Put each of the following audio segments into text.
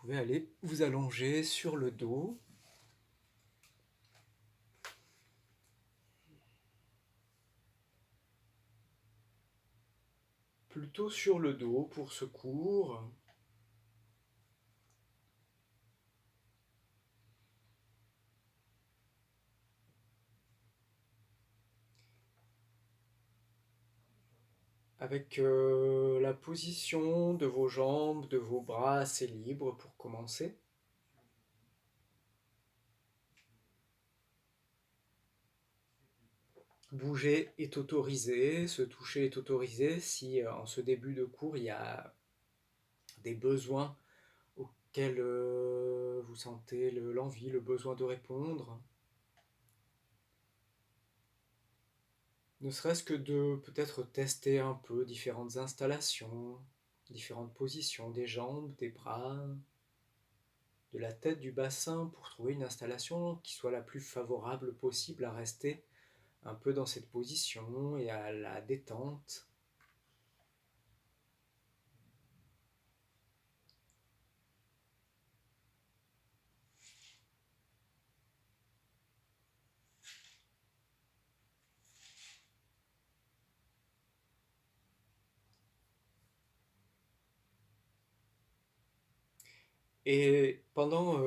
pouvez aller vous allonger sur le dos. Plutôt sur le dos pour ce cours. Avec la position de vos jambes, de vos bras assez libres pour commencer. Bouger est autorisé, se toucher est autorisé si en ce début de cours il y a des besoins auxquels vous sentez l'envie, le besoin de répondre. Ne serait-ce que de peut-être tester un peu différentes installations, différentes positions des jambes, des bras, de la tête, du bassin, pour trouver une installation qui soit la plus favorable possible à rester un peu dans cette position et à la détente. Et prenant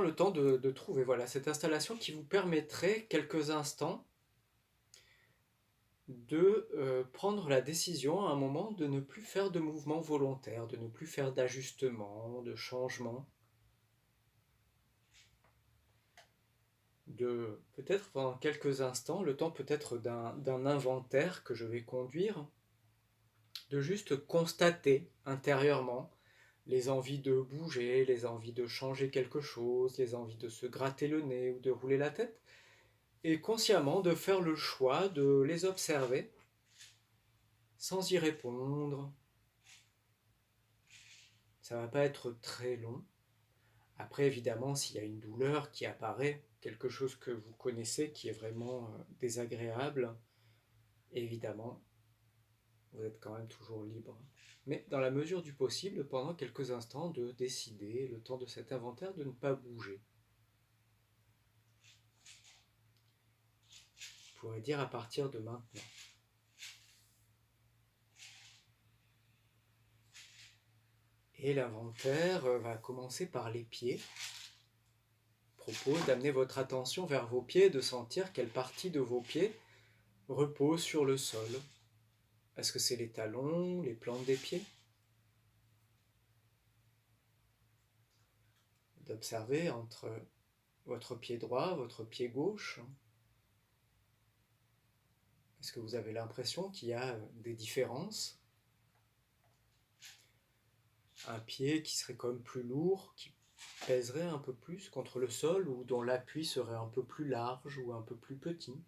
le temps de trouver cette installation qui vous permettrait quelques instants de prendre la décision à un moment de ne plus faire de mouvement volontaire, de ne plus faire d'ajustement, de changement, de peut-être pendant quelques instants, le temps peut-être d'un inventaire que je vais conduire, de juste constater intérieurement les envies de bouger, les envies de changer quelque chose, les envies de se gratter le nez ou de rouler la tête, et consciemment de faire le choix de les observer sans y répondre. Ça ne va pas être très long. Après, évidemment, s'il y a une douleur qui apparaît, quelque chose que vous connaissez qui est vraiment désagréable, évidemment, vous êtes quand même toujours libre. Mais dans la mesure du possible, pendant quelques instants, de décider, le temps de cet inventaire, de ne pas bouger. Je pourrais dire à partir de maintenant. Et l'inventaire va commencer par les pieds. Je propose d'amener votre attention vers vos pieds, de sentir quelle partie de vos pieds repose sur le sol. Est-ce que c'est les talons, les plantes des pieds? D'observer entre votre pied droit, votre pied gauche. Est-ce que vous avez l'impression qu'il y a des différences? Un pied qui serait comme plus lourd, qui pèserait un peu plus contre le sol ou dont l'appui serait un peu plus large ou un peu plus petit.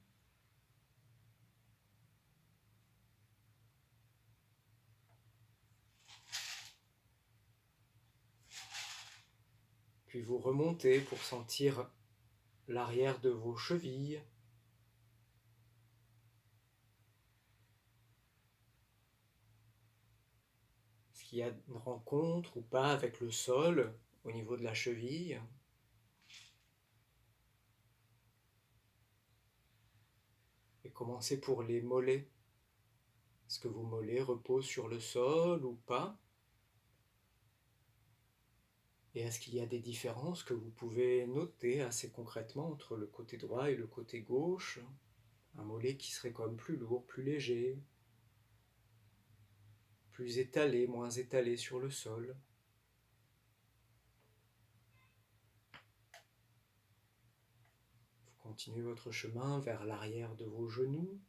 Puis vous remontez pour sentir l'arrière de vos chevilles. Est-ce qu'il y a une rencontre ou pas avec le sol au niveau de la cheville? Et commencez pour les mollets. Est-ce que vos mollets reposent sur le sol ou pas? Et est-ce qu'il y a des différences que vous pouvez noter assez concrètement entre le côté droit et le côté gauche? Un mollet qui serait comme plus lourd, plus léger, plus étalé, moins étalé sur le sol. Vous continuez votre chemin vers l'arrière de vos genoux.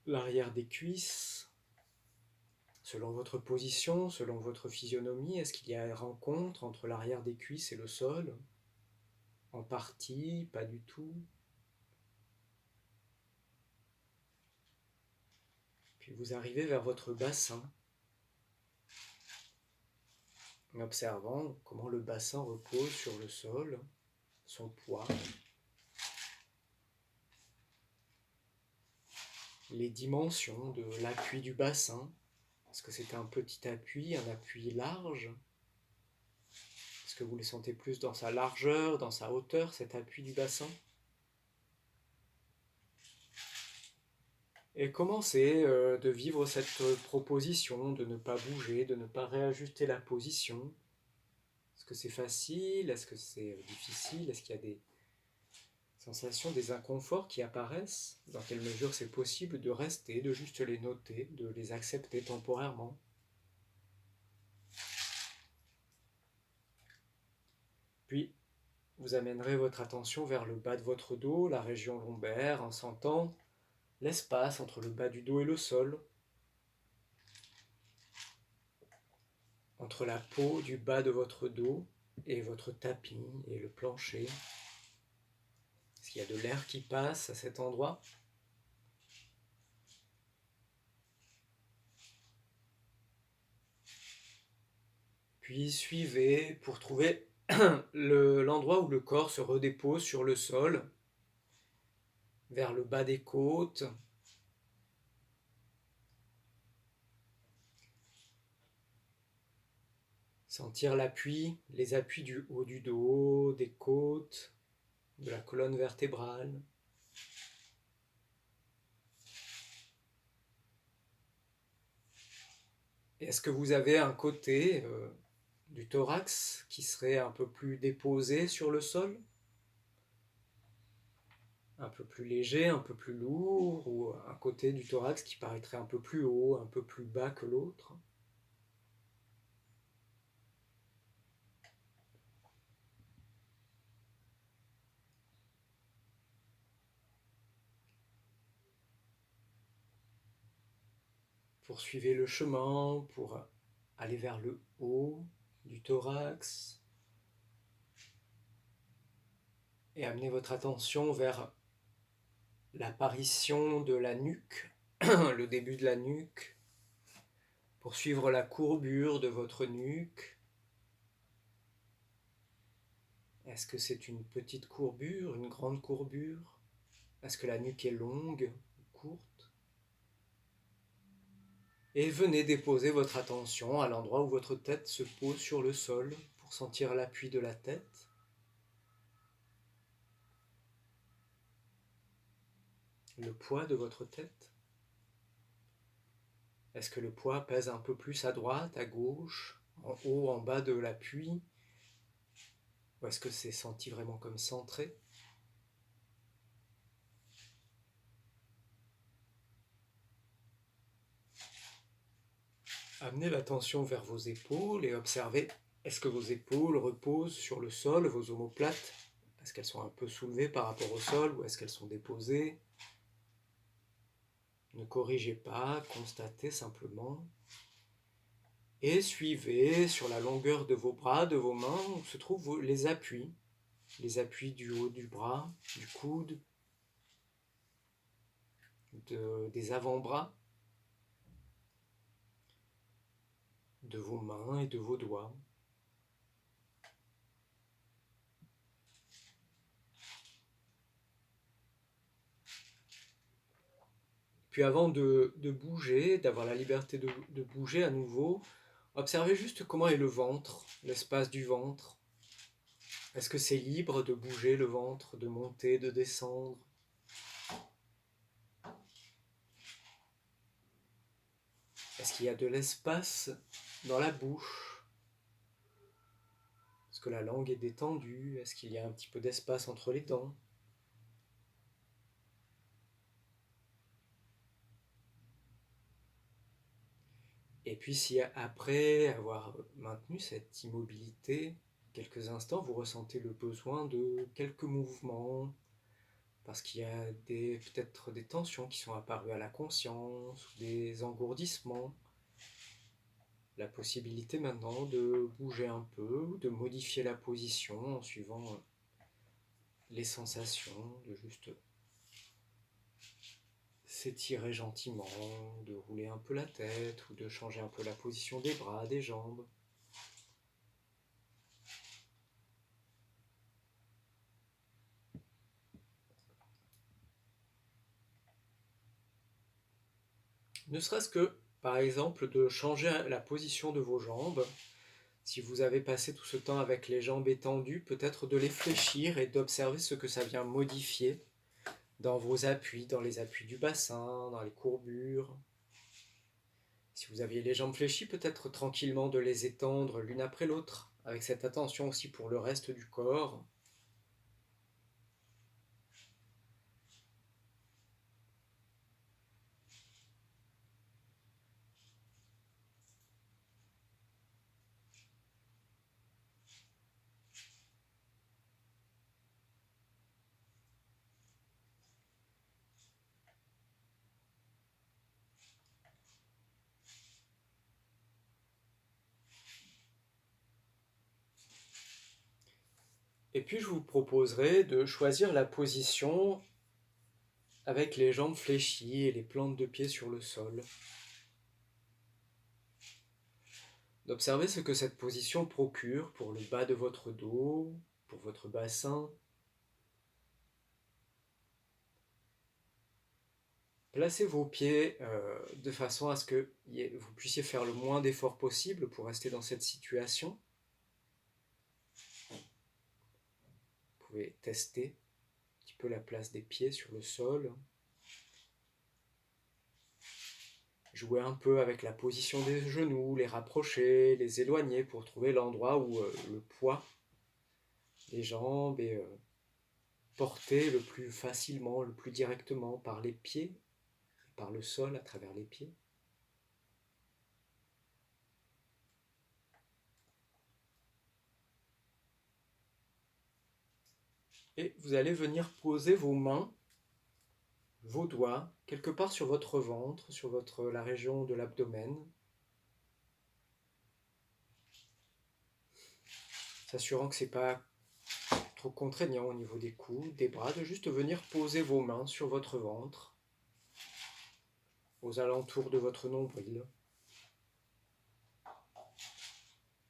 L'arrière des cuisses. Selon votre position, selon votre physionomie, est-ce qu'il y a une rencontre entre l'arrière des cuisses et le sol? En partie, pas du tout. Puis vous arrivez vers votre bassin, en observant comment le bassin repose sur le sol, son poids. les dimensions de l'appui du bassin. Est-ce que c'est un petit appui, un appui large? Est-ce que vous le sentez plus dans sa largeur, dans sa hauteur, cet appui du bassin? Et commencez de vivre cette proposition de ne pas bouger, de ne pas réajuster la position. Est-ce que c'est facile? Est-ce que c'est difficile? Est-ce qu'il y a des sensations, des inconforts qui apparaissent? Dans quelle mesure c'est possible de rester, de juste les noter, de les accepter temporairement? Puis, vous amènerez votre attention vers le bas de votre dos, la région lombaire, en sentant l'espace entre le bas du dos et le sol, entre la peau du bas de votre dos et votre tapis et le plancher. Est-ce qu'il y a de l'air qui passe à cet endroit? Puis suivez pour trouver l'endroit où le corps se redépose sur le sol, vers le bas des côtes. Sentir l'appui, les appuis du haut du dos, des côtes, de la colonne vertébrale. Est-ce que vous avez un côté du thorax qui serait un peu plus déposé sur le sol? Un peu plus léger, un peu plus lourd, ou un côté du thorax qui paraîtrait un peu plus haut, un peu plus bas que l'autre? Poursuivez le chemin pour aller vers le haut du thorax et amener votre attention vers l'apparition de la nuque, le début de la nuque, pour suivre la courbure de votre nuque. Est-ce que c'est une petite courbure, une grande courbure? Est-ce que la nuque est longue ou courte? Et venez déposer votre attention à l'endroit où votre tête se pose sur le sol pour sentir l'appui de la tête. Le poids de votre tête. Est-ce que le poids pèse un peu plus à droite, à gauche, en haut, en bas de l'appui? Ou est-ce que c'est senti vraiment comme centré? Amenez l'attention vers vos épaules et observez, est-ce que vos épaules reposent sur le sol, vos omoplates? Est-ce qu'elles sont un peu soulevées par rapport au sol ou est-ce qu'elles sont déposées? Ne corrigez pas, constatez simplement. Et suivez sur la longueur de vos bras, de vos mains, où se trouvent les appuis du haut du bras, du coude, des avant-bras, de vos mains et de vos doigts. Puis avant de bouger, d'avoir la liberté de bouger à nouveau, observez juste comment est le ventre, l'espace du ventre. Est-ce que c'est libre de bouger le ventre, de monter, de descendre? Est-ce qu'il y a de l'espace dans la bouche? Est-ce que la langue est détendue? Est-ce qu'il y a un petit peu d'espace entre les dents? Et puis si après avoir maintenu cette immobilité quelques instants, vous ressentez le besoin de quelques mouvements, parce qu'il y a peut-être des tensions qui sont apparues à la conscience, ou des engourdissements, la possibilité maintenant de bouger un peu, de modifier la position en suivant les sensations, de juste s'étirer gentiment, de rouler un peu la tête ou de changer un peu la position des bras, des jambes. Ne serait-ce que, par exemple, de changer la position de vos jambes. Si vous avez passé tout ce temps avec les jambes étendues, peut-être de les fléchir et d'observer ce que ça vient modifier dans vos appuis, dans les appuis du bassin, dans les courbures. Si vous aviez les jambes fléchies, peut-être tranquillement de les étendre l'une après l'autre, avec cette attention aussi pour le reste du corps. Et puis je vous proposerai de choisir la position avec les jambes fléchies et les plantes de pied sur le sol. D'observer ce que cette position procure pour le bas de votre dos, pour votre bassin. Placez vos pieds de façon à ce que vous puissiez faire le moins d'efforts possible pour rester dans cette situation. Vous pouvez tester un petit peu la place des pieds sur le sol. Jouer un peu avec la position des genoux, les rapprocher, les éloigner pour trouver l'endroit où le poids des jambes est porté le plus facilement, le plus directement par les pieds, par le sol à travers les pieds. Et vous allez venir poser vos mains, vos doigts, quelque part sur votre ventre, sur la région de l'abdomen, s'assurant que ce n'est pas trop contraignant au niveau des coudes, des bras, de juste venir poser vos mains sur votre ventre, aux alentours de votre nombril,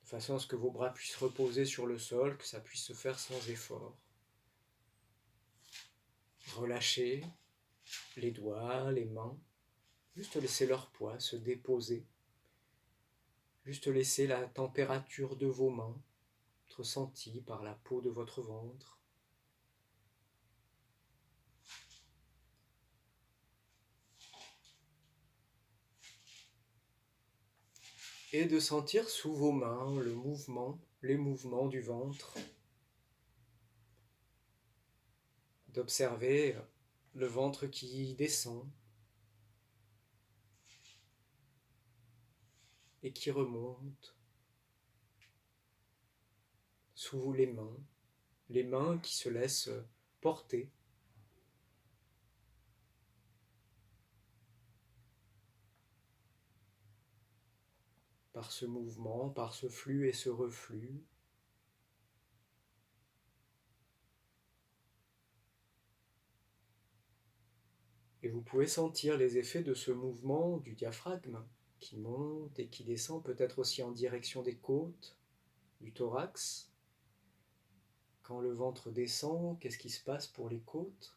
de façon à ce que vos bras puissent reposer sur le sol, que ça puisse se faire sans effort. Relâchez les doigts, les mains, juste laisser leur poids se déposer, juste laisser la température de vos mains être ressentie par la peau de votre ventre. Et de sentir sous vos mains les mouvements du ventre, d'observer le ventre qui descend et qui remonte sous les mains qui se laissent porter par ce mouvement, par ce flux et ce reflux. Et vous pouvez sentir les effets de ce mouvement du diaphragme qui monte et qui descend, peut-être aussi en direction des côtes, du thorax. Quand le ventre descend, qu'est-ce qui se passe pour les côtes?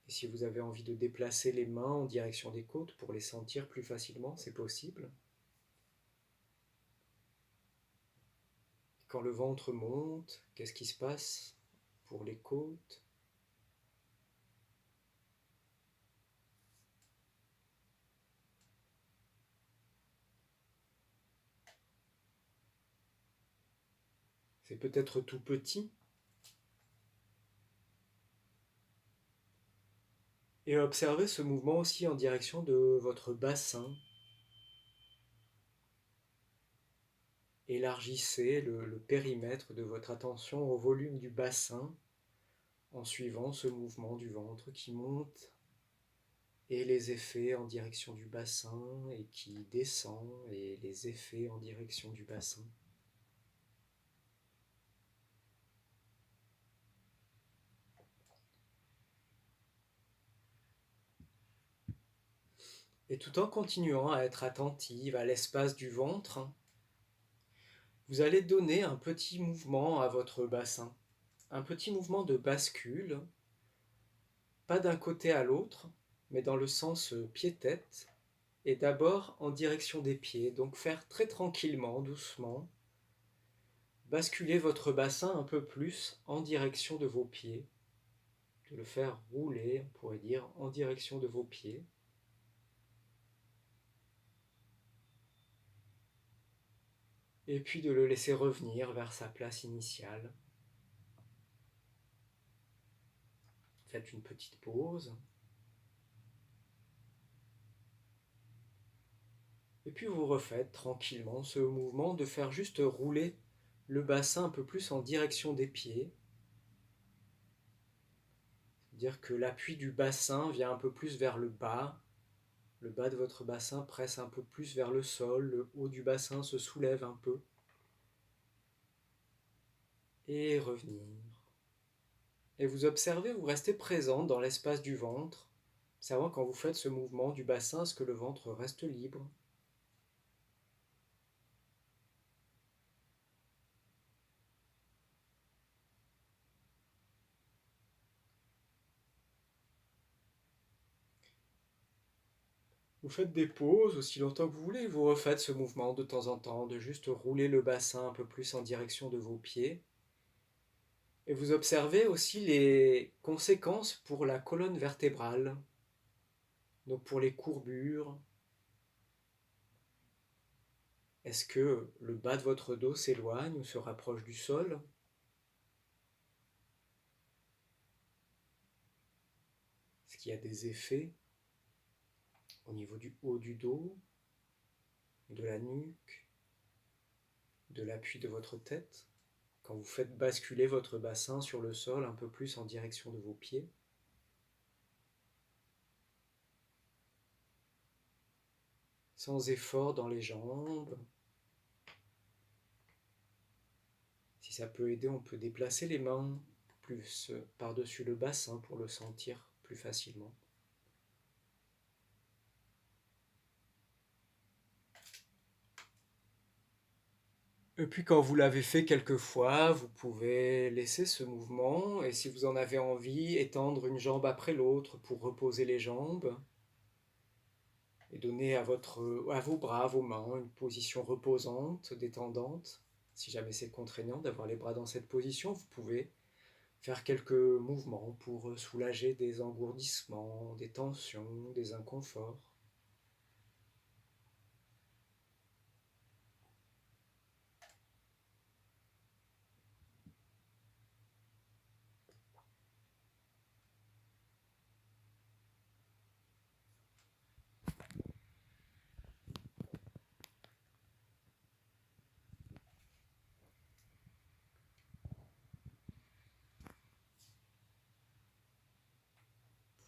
Et si vous avez envie de déplacer les mains en direction des côtes pour les sentir plus facilement, c'est possible. Quand le ventre monte, qu'est-ce qui se passe pour les côtes? C'est peut-être tout petit. Et observez ce mouvement aussi en direction de votre bassin. Élargissez le périmètre de votre attention au volume du bassin en suivant ce mouvement du ventre qui monte et les effets en direction du bassin et qui descend et les effets en direction du bassin. Et tout en continuant à être attentive à l'espace du ventre, vous allez donner un petit mouvement à votre bassin, un petit mouvement de bascule, pas d'un côté à l'autre, mais dans le sens pied-tête, et d'abord en direction des pieds. Donc faire très tranquillement, doucement, basculer votre bassin un peu plus en direction de vos pieds, de le faire rouler, on pourrait dire, en direction de vos pieds. Et puis de le laisser revenir vers sa place initiale. Faites une petite pause. Et puis vous refaites tranquillement ce mouvement de faire juste rouler le bassin un peu plus en direction des pieds. C'est-à-dire que l'appui du bassin vient un peu plus vers le bas de votre bassin presse un peu plus vers le sol, le haut du bassin se soulève un peu. Et revenir. Et vous observez, vous restez présent dans l'espace du ventre, observant quand vous faites ce mouvement du bassin, est-ce que le ventre reste libre? Vous faites des pauses aussi longtemps que vous voulez, vous refaites ce mouvement de temps en temps, de juste rouler le bassin un peu plus en direction de vos pieds. Et vous observez aussi les conséquences pour la colonne vertébrale, donc pour les courbures. Est-ce que le bas de votre dos s'éloigne ou se rapproche du sol? Est-ce qu'il y a des effets au niveau du haut du dos, de la nuque, de l'appui de votre tête, quand vous faites basculer votre bassin sur le sol un peu plus en direction de vos pieds? Sans effort dans les jambes. Si ça peut aider, on peut déplacer les mains plus par-dessus le bassin pour le sentir plus facilement. Et puis quand vous l'avez fait quelques fois, vous pouvez laisser ce mouvement et si vous en avez envie, étendre une jambe après l'autre pour reposer les jambes et donner à vos bras, à vos mains, une position reposante, détendante. Si jamais c'est contraignant d'avoir les bras dans cette position, vous pouvez faire quelques mouvements pour soulager des engourdissements, des tensions, des inconforts.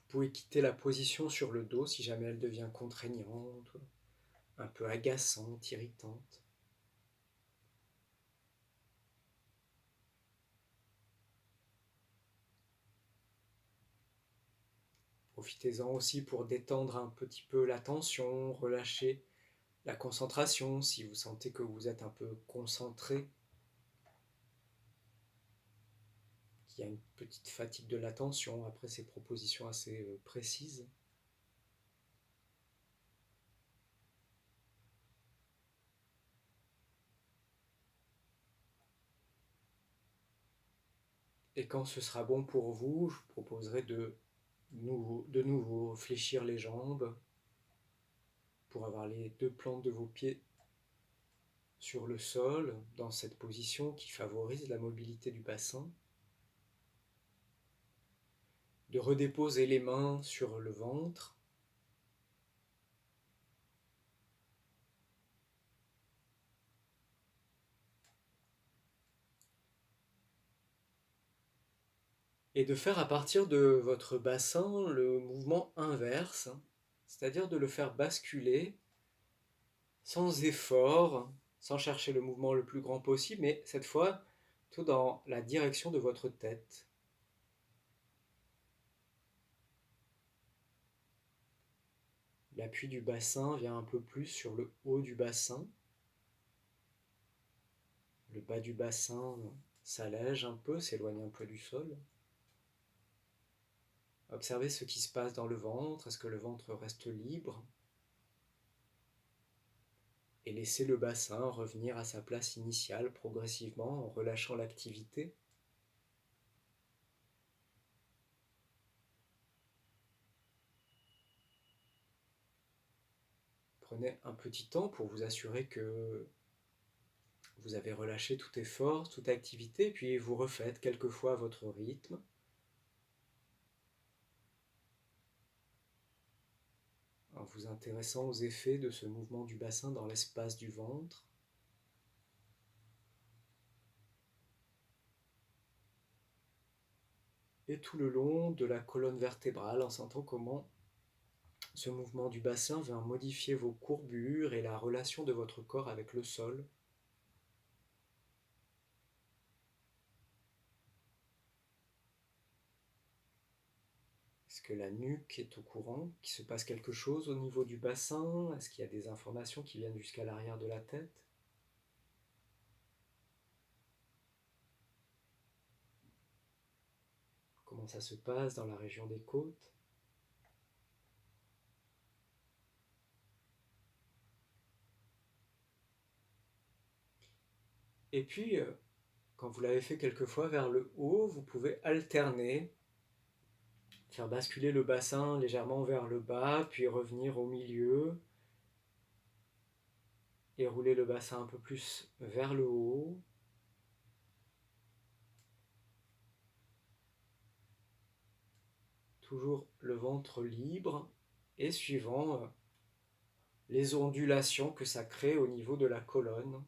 Vous pouvez quitter la position sur le dos si jamais elle devient contraignante, un peu agaçante, irritante. Profitez-en aussi pour détendre un petit peu la tension, relâcher la concentration si vous sentez que vous êtes un peu concentré, qu'il y a une petite fatigue de l'attention après ces propositions assez précises. Et quand ce sera bon pour vous, je vous proposerai de nouveau fléchir les jambes pour avoir les deux plantes de vos pieds sur le sol, dans cette position qui favorise la mobilité du bassin. De redéposer les mains sur le ventre. Et de faire à partir de votre bassin le mouvement inverse, c'est-à-dire de le faire basculer sans effort, sans chercher le mouvement le plus grand possible, mais cette fois tout dans la direction de votre tête. L'appui du bassin vient un peu plus sur le haut du bassin. Le bas du bassin s'allège un peu, s'éloigne un peu du sol. Observez ce qui se passe dans le ventre. Est-ce que le ventre reste libre? et laissez le bassin revenir à sa place initiale progressivement en relâchant l'activité. Prenez un petit temps pour vous assurer que vous avez relâché tout effort, toute activité, puis vous refaites quelques fois à votre rythme. En vous intéressant aux effets de ce mouvement du bassin dans l'espace du ventre. Et tout le long de la colonne vertébrale, en sentant comment ce mouvement du bassin vient modifier vos courbures et la relation de votre corps avec le sol. Est-ce que la nuque est au courant qu'il se passe quelque chose au niveau du bassin? Est-ce qu'il y a des informations qui viennent jusqu'à l'arrière de la tête? Comment ça se passe dans la région des côtes? Et puis, quand vous l'avez fait quelques fois vers le haut, vous pouvez alterner, faire basculer le bassin légèrement vers le bas, puis revenir au milieu, et rouler le bassin un peu plus vers le haut. Toujours le ventre libre, et suivant les ondulations que ça crée au niveau de la colonne.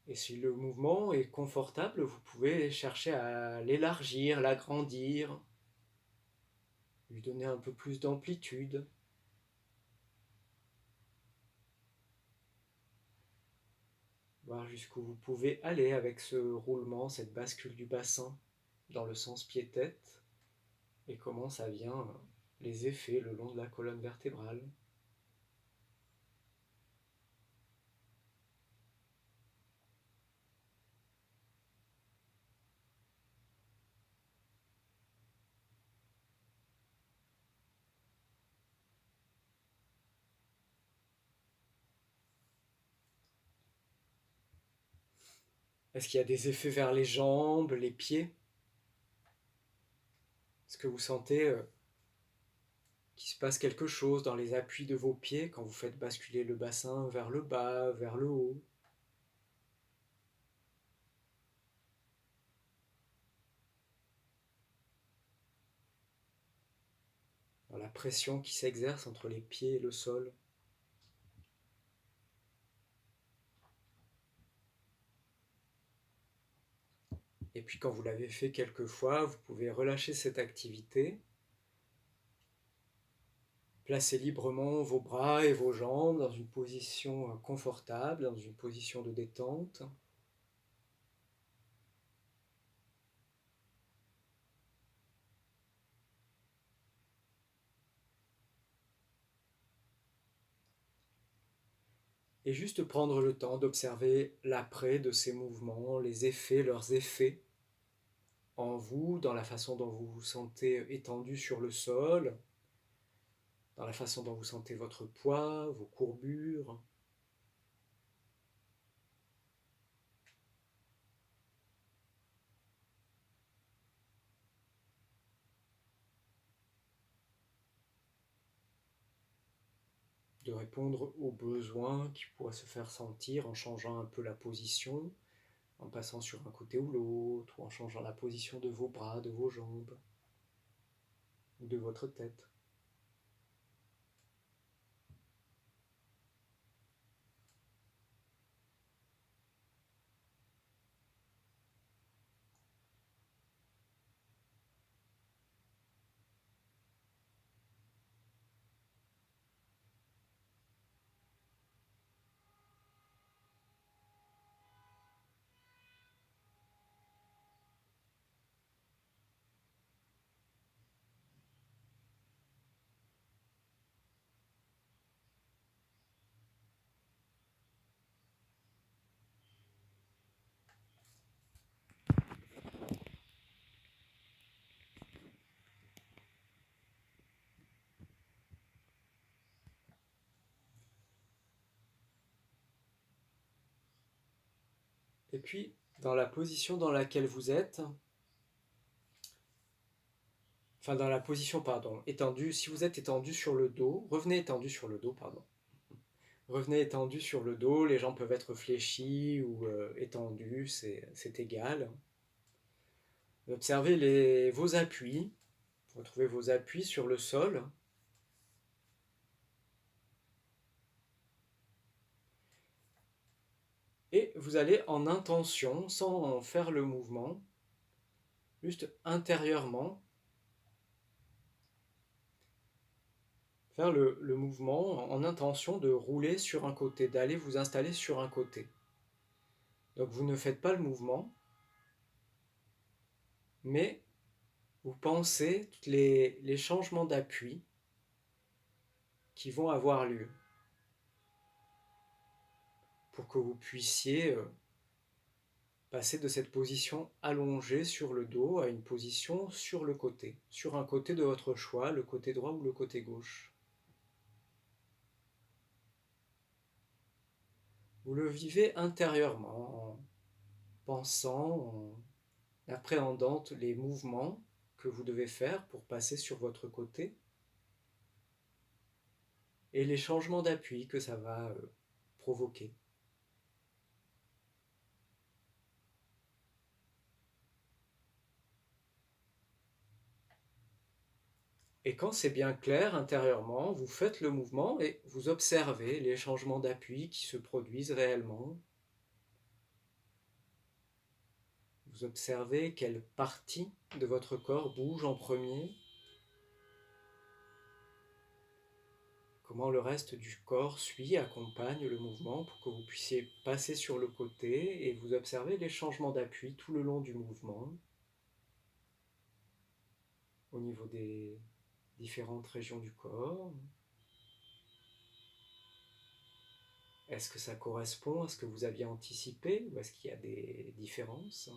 Et si le mouvement est confortable, vous pouvez chercher à l'élargir, l'agrandir, lui donner un peu plus d'amplitude. Voir jusqu'où vous pouvez aller avec ce roulement, cette bascule du bassin dans le sens pied-tête, et comment ça vient, les effets le long de la colonne vertébrale. Est-ce qu'il y a des effets vers les jambes, les pieds? Est-ce que vous sentez qu'il se passe quelque chose dans les appuis de vos pieds quand vous faites basculer le bassin vers le bas, vers le haut? Dans la pression qui s'exerce entre les pieds et le sol? Et puis quand vous l'avez fait quelques fois, vous pouvez relâcher cette activité. Placez librement vos bras et vos jambes dans une position confortable, dans une position de détente. Et juste prendre le temps d'observer l'après de ces mouvements, les effets, leurs effets en vous, dans la façon dont vous vous sentez étendu sur le sol, dans la façon dont vous sentez votre poids, vos courbures. De répondre aux besoins qui pourraient se faire sentir en changeant un peu la position, en passant sur un côté ou l'autre, ou en changeant la position de vos bras, de vos jambes, ou de votre tête. Et puis, dans la position dans laquelle vous êtes, enfin dans la position, pardon, étendue, si vous êtes étendu sur le dos, revenez étendu sur le dos, pardon. Revenez étendu sur le dos, les jambes peuvent être fléchies ou étendues, c'est égal. Observez vos appuis, retrouvez vos appuis sur le sol. Et vous allez en intention, sans faire le mouvement, juste intérieurement, faire le mouvement en intention de rouler sur un côté, d'aller vous installer sur un côté. Donc vous ne faites pas le mouvement, mais vous pensez tous les changements d'appui qui vont avoir lieu pour que vous puissiez passer de cette position allongée sur le dos à une position sur le côté, sur un côté de votre choix, le côté droit ou le côté gauche. Vous le vivez intérieurement, en pensant, en appréhendant les mouvements que vous devez faire pour passer sur votre côté et les changements d'appui que ça va provoquer. Et quand c'est bien clair intérieurement, vous faites le mouvement et vous observez les changements d'appui qui se produisent réellement. Vous observez quelle partie de votre corps bouge en premier, comment le reste du corps suit, accompagne le mouvement pour que vous puissiez passer sur le côté et vous observez les changements d'appui tout le long du mouvement au niveau des différentes régions du corps. Est-ce que ça correspond à ce que vous aviez anticipé ou est-ce qu'il y a des différences ?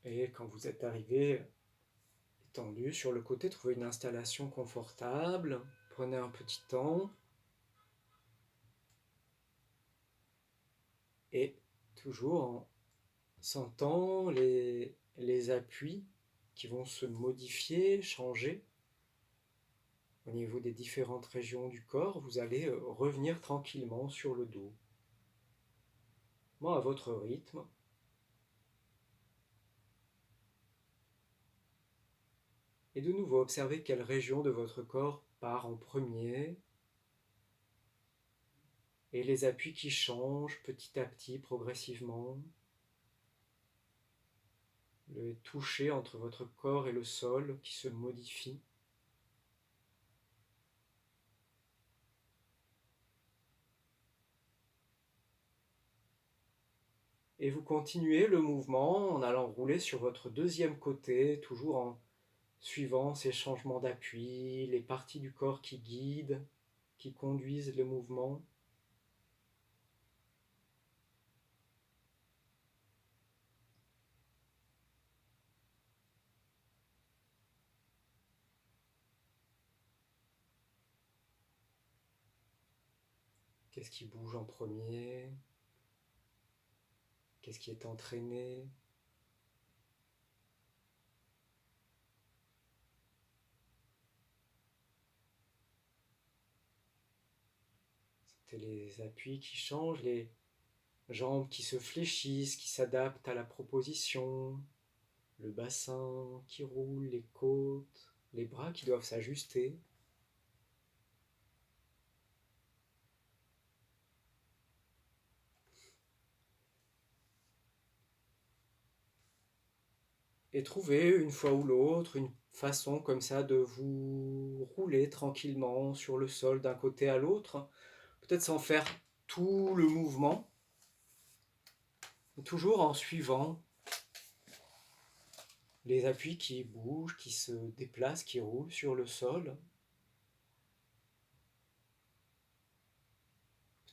Et quand vous êtes arrivé étendu sur le côté, trouvez une installation confortable, prenez un petit temps et toujours en sentant les appuis qui vont se modifier, changer au niveau des différentes régions du corps, vous allez revenir tranquillement sur le dos, à votre rythme. Et de nouveau, observez quelle région de votre corps part en premier et les appuis qui changent petit à petit, progressivement. Le toucher entre votre corps et le sol qui se modifie. Et vous continuez le mouvement en allant rouler sur votre deuxième côté, toujours en suivant ces changements d'appui, les parties du corps qui guident, qui conduisent le mouvement. Qu'est-ce qui bouge en premier? Qu'est-ce qui est entraîné? C'était les appuis qui changent, les jambes qui se fléchissent, qui s'adaptent à la proposition, le bassin qui roule, les côtes, les bras qui doivent s'ajuster. Et trouver une fois ou l'autre une façon comme ça de vous rouler tranquillement sur le sol d'un côté à l'autre, peut-être sans faire tout le mouvement, toujours en suivant les appuis qui bougent, qui se déplacent, qui roulent sur le sol.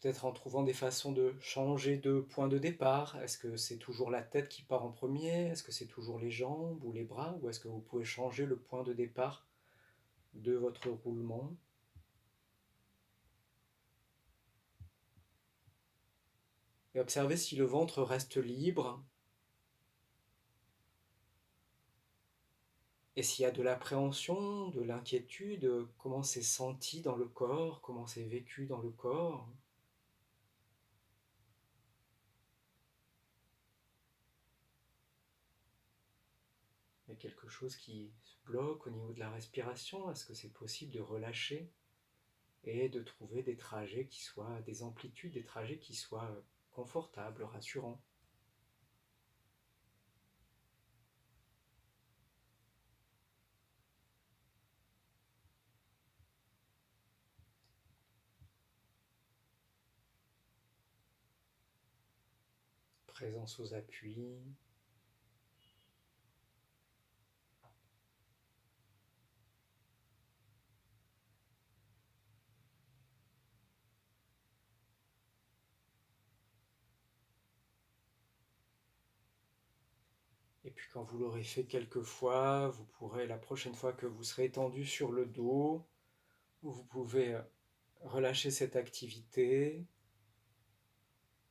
peut-être en trouvant des façons de changer de point de départ. Est-ce que c'est toujours la tête qui part en premier? Est-ce que c'est toujours les jambes ou les bras? Ou est-ce que vous pouvez changer le point de départ de votre roulement? Et observez si le ventre reste libre et s'il y a de l'appréhension, de l'inquiétude, comment c'est senti dans le corps, comment c'est vécu dans le corps. Il y a quelque chose qui se bloque au niveau de la respiration. Est-ce que c'est possible de relâcher et de trouver des trajets qui soient, des amplitudes, des trajets qui soient confortables, rassurants? Présence aux appuis. Et puis quand vous l'aurez fait quelques fois, vous pourrez, la prochaine fois que vous serez étendu sur le dos, vous pouvez relâcher cette activité,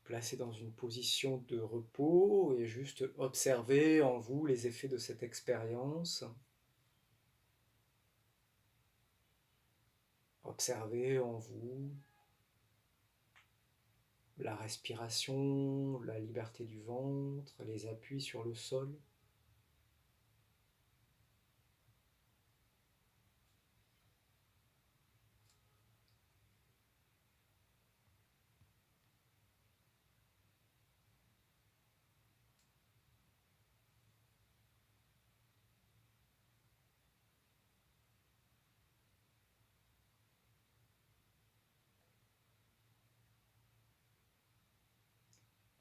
placer dans une position de repos et juste observer en vous les effets de cette expérience. Observez en vous la respiration, la liberté du ventre, les appuis sur le sol.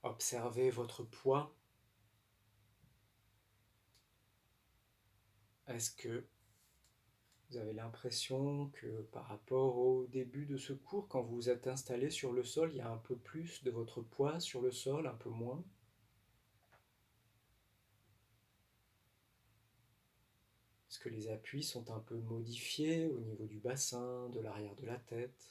Observez votre poids. Est-ce que vous avez l'impression que par rapport au début de ce cours, quand vous vous êtes installé sur le sol, il y a un peu plus de votre poids sur le sol, un peu moins? Est-ce que les appuis sont un peu modifiés au niveau du bassin, de l'arrière de la tête?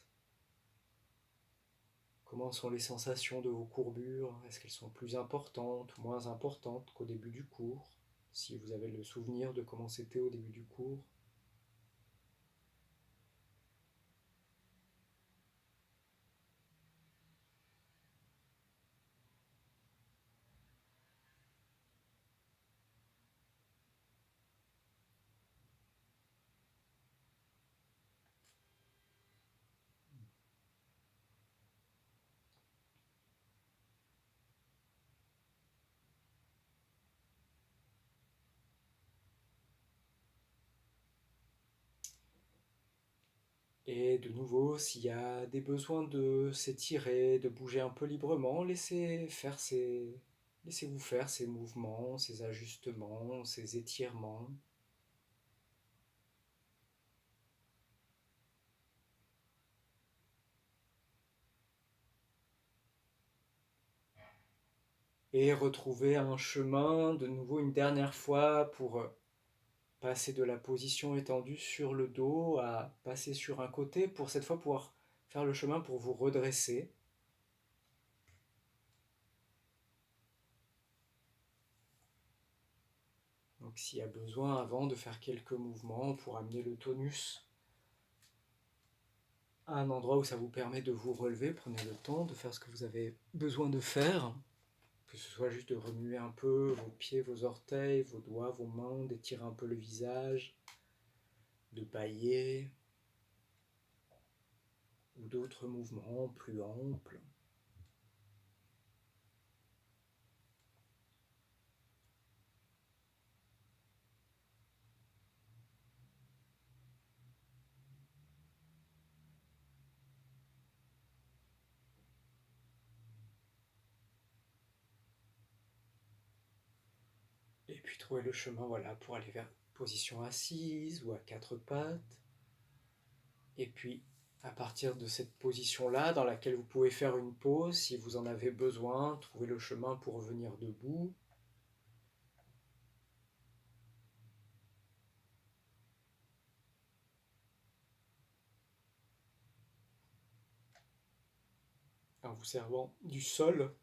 Comment sont les sensations de vos courbures? Est-ce qu'elles sont plus importantes ou moins importantes qu'au début du cours? Si vous avez le souvenir de comment c'était au début du cours. Et de nouveau, s'il y a des besoins de s'étirer, de bouger un peu librement, laissez-vous faire ces mouvements, ces ajustements, ces étirements. Et retrouvez un chemin de nouveau une dernière fois pour passer de la position étendue sur le dos à passer sur un côté pour cette fois pouvoir faire le chemin pour vous redresser. Donc s'il y a besoin avant de faire quelques mouvements pour amener le tonus à un endroit où ça vous permet de vous relever, prenez le temps de faire ce que vous avez besoin de faire, que ce soit juste de remuer un peu vos pieds, vos orteils, vos doigts, vos mains, d'étirer un peu le visage, de bâiller, ou d'autres mouvements plus amples. Et puis trouver le chemin voilà, pour aller vers position assise ou à quatre pattes. Et puis À partir de cette position-là, dans laquelle vous pouvez faire une pause si vous en avez besoin, trouver le chemin pour revenir debout. En vous servant du sol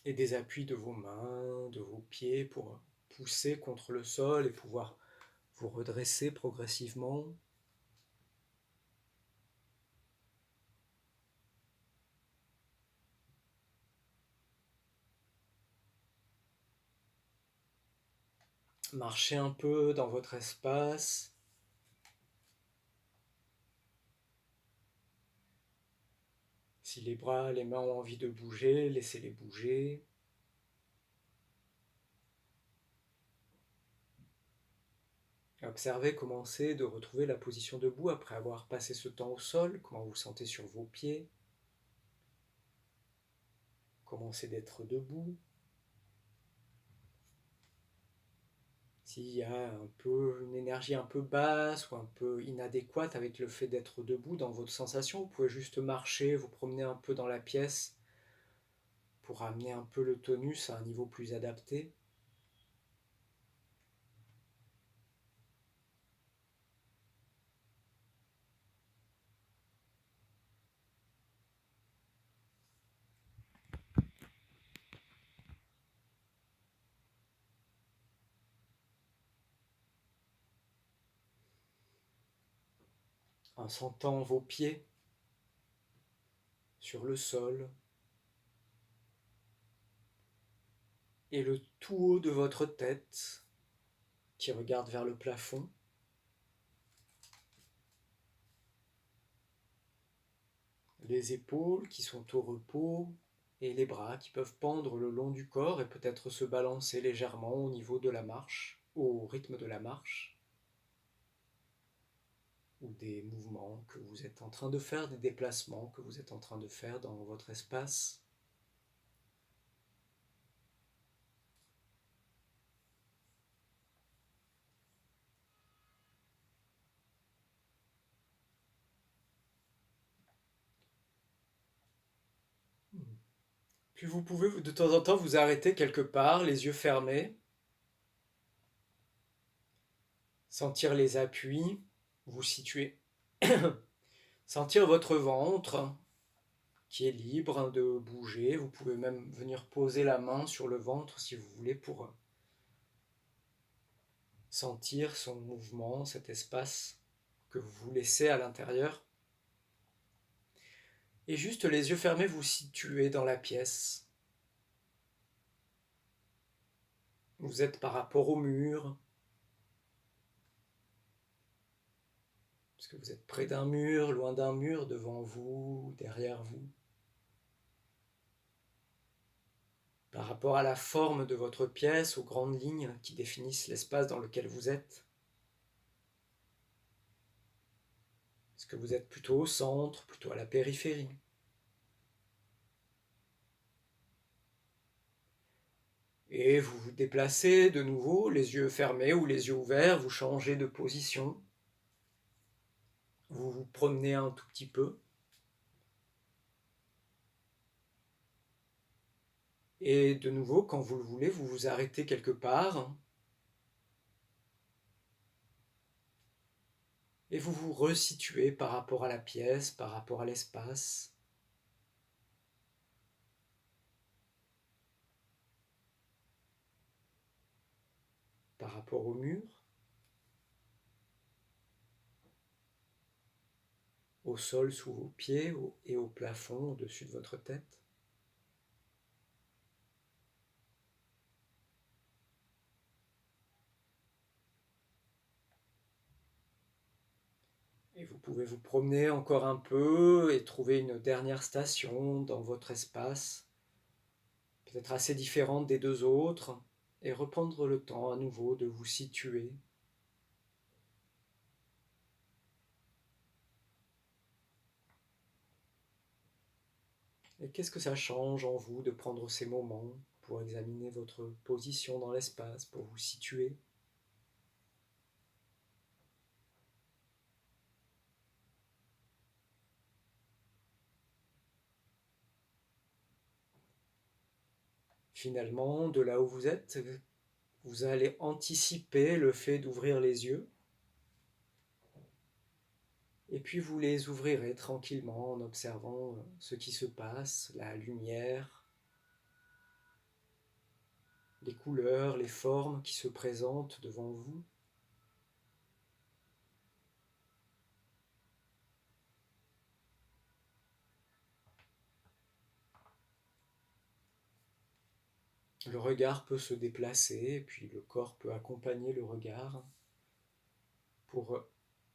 et des appuis de vos mains, de vos pieds pour pousser contre le sol et pouvoir vous redresser progressivement. Marchez un peu dans votre espace. Si les bras, les mains ont envie de bouger, laissez-les bouger. Observez comment c'est de retrouver la position debout après avoir passé ce temps au sol, comment vous vous sentez sur vos pieds, comment c'est d'être debout. S'il y a un peu une énergie un peu basse ou un peu inadéquate avec le fait d'être debout dans votre sensation, vous pouvez juste marcher, vous promener un peu dans la pièce pour amener un peu le tonus à un niveau plus adapté. En sentant vos pieds sur le sol et le tout haut de votre tête qui regarde vers le plafond. Les épaules qui sont au repos et les bras qui peuvent pendre le long du corps et peut-être se balancer légèrement au niveau de la marche, au rythme de la marche, ou des mouvements que vous êtes en train de faire, des déplacements que vous êtes en train de faire dans votre espace. Puis vous pouvez de temps en temps vous arrêter quelque part, les yeux fermés, sentir les appuis, vous situer, sentir votre ventre qui est libre de bouger. Vous pouvez même venir poser la main sur le ventre si vous voulez pour sentir son mouvement, cet espace que vous vous laissez à l'intérieur. Et juste les yeux fermés, vous situez dans la pièce. Vous êtes par rapport au mur. Est-ce que vous êtes près d'un mur, loin d'un mur, devant vous, derrière vous? Par rapport à la forme de votre pièce, aux grandes lignes qui définissent l'espace dans lequel vous êtes. Est-ce que vous êtes plutôt au centre, plutôt à la périphérie? Et vous vous déplacez de nouveau, les yeux fermés ou les yeux ouverts, vous changez de position. Vous vous promenez un tout petit peu. Et de nouveau, quand vous le voulez, vous vous arrêtez quelque part. Et vous vous resituez par rapport à la pièce, par rapport à l'espace. Par rapport au mur. Au sol sous vos pieds et au plafond au-dessus de votre tête. Et vous pouvez vous promener encore un peu et trouver une dernière station dans votre espace, peut-être assez différente des deux autres, et reprendre le temps à nouveau de vous situer. Et qu'est-ce que ça change en vous de prendre ces moments pour examiner votre position dans l'espace, pour vous situer? Finalement, de là où vous êtes, vous allez anticiper le fait d'ouvrir les yeux, et puis vous les ouvrirez tranquillement en observant ce qui se passe, la lumière, les couleurs, les formes qui se présentent devant vous. Le regard peut se déplacer, et puis le corps peut accompagner le regard pour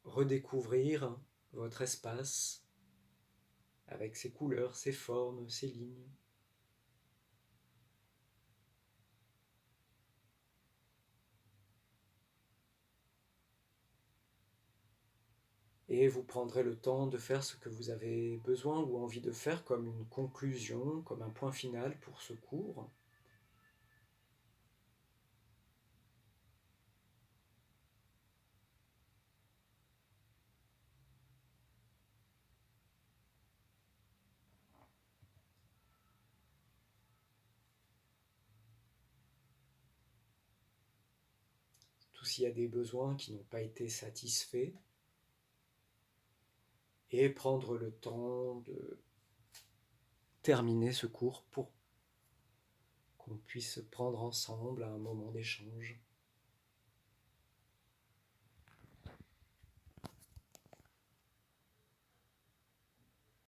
redécouvrir votre espace avec ses couleurs, ses formes, ses lignes. Et vous prendrez le temps de faire ce que vous avez besoin ou envie de faire comme une conclusion, comme un point final pour ce cours. Tout s'il y a des besoins qui n'ont pas été satisfaits, et prendre le temps de terminer ce cours pour qu'on puisse prendre ensemble un moment d'échange.